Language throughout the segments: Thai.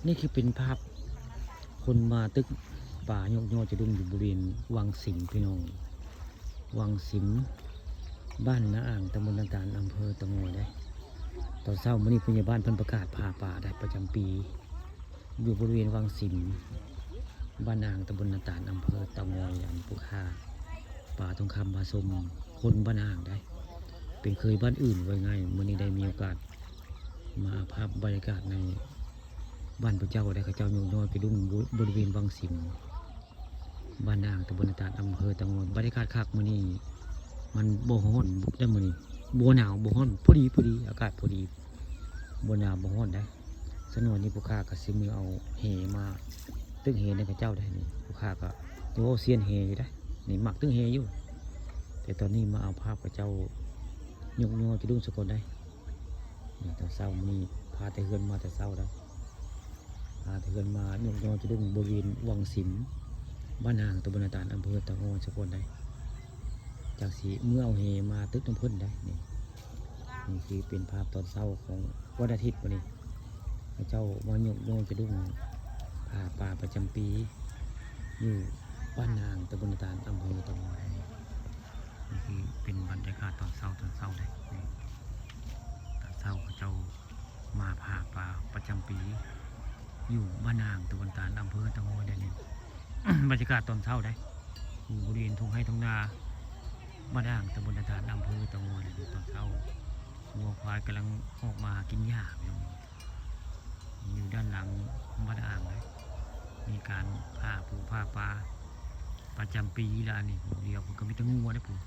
นี่คือเป็นภาพคนมาตึกป่ายกยอจะดุงอยู่บริเวณวังสิมพี่น้องวังสิมบ้านนาอ่างตำบลต่างๆอำเภอตะโงยได้ตอนเช้ามื้อนี้ผู้ใหญ่บ้านเพิ่นประกาศผ่าป่าได้ประจำปีอยู่บริเวณวังสิมบ้านนาอ่างตำบลต่างๆอำเภอตะโงยอันผู้ค้าป่าทองคำมาชมคนบ้านนาอ่างได้เป็นเคยบ้านอื่นไว้ง่ายมื้อนี้ได้มีโอกาสมาภาพบรรยากาศในบ้านพระเจ้าได้ข้าเจ้ายกยอไปดุงบริเวณวังสิมบ้านนาอ่างตำบลต่างๆอำเภอตะโงยบรรยากาศคักมื้อนี้มันบ่ร้อนได้มื้อนี้บ่หนาวบ่ร้อนพอดีอากาศพอดีบ่หนาวบ่ร้อนได้สนวนนี้ผู้ค้าก็สิมือเอาเหมาตึกเหในข้าเจ้าได้นี่ผู้ค้าก็โยเซียนเหอยู่ได้นี่มักตึกเหอยู่แต่ตอนนี้มาเอาภาพข้าเจ้ายกยอจะดุงสกลได้นี่ตอนเช้ามื้อนี้พาแต่เฮือนมาแต่เช้าได้พาแต่เฮือนมายกยอจะดุงบริเวณวังสิมบ้านห่างตำบลต่างๆอำเภอตะโงยสกลได้จากสีเมื่อเอาเหมาตึกน้ำพ่นได้นี่คือเป็นภาพตอนเช้าของวันอาทิตย์วันนี้พระเจ้ามายกยอจะดุงผ่าป่าประจำปีอยู่บ้านนางตำบลต่างๆอำเภอตะโงยนี่คือเป็นบรรยากาศตอนเช้าได้ตอนเช้าพระเจ้ามาผ่าป่าประจำปีอยู่บ้านนางตำบลต่างๆอำเภอตะโงยได้นี่ บรรยากาศตอนเช้าได้อยู่บริเวณทุ่งไร่ทุ่งนาบ้านอ่างตำบลต่างๆอำเภอตะโงยตอนเช้าวัวควายกำลังออกมากินหญ้าอยู่ด้านหลังบ้านอ่างเลยมีการผ่าปูผ่าปลาประจำปีละนี่เดียวผมก็มีแต่งัวได้ผม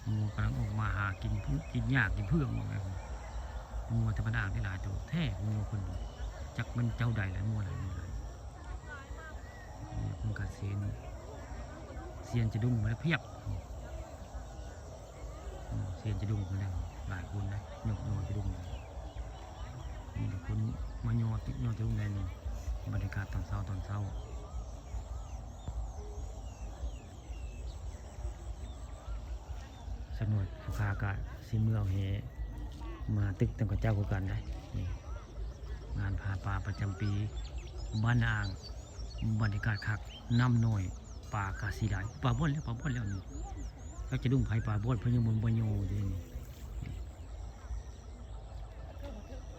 งัวกำลังออกมาหากินหญ้ากินเพื่องอะไรผมงัวธรรมดาได้หลายตัวแท้งัวคนจักมันเจ้าใดหลายงัวหลายคุณกาเซียนจะดุ้งมาแล้วเพียบเซียนจะดุ้งมาแล้วหลายคนนะยกยอจะดุ้งมีแต่คนมายอจะดุ้งในนี่บรรยากาศตอนเช้าสนุกผู้ค้ากะซีเมืองเฮมาตึกตั้งกับเจ้ากันได้นี่งานพาปลาประจำปีบ้านอ่างบรรยากาศคักน้ำน้อยปลากาสีได้ปลาบ้วนแล้วนี่เราจะดุ้งไผ่ปลาบ้วนพญมนบญโยด้วยนี่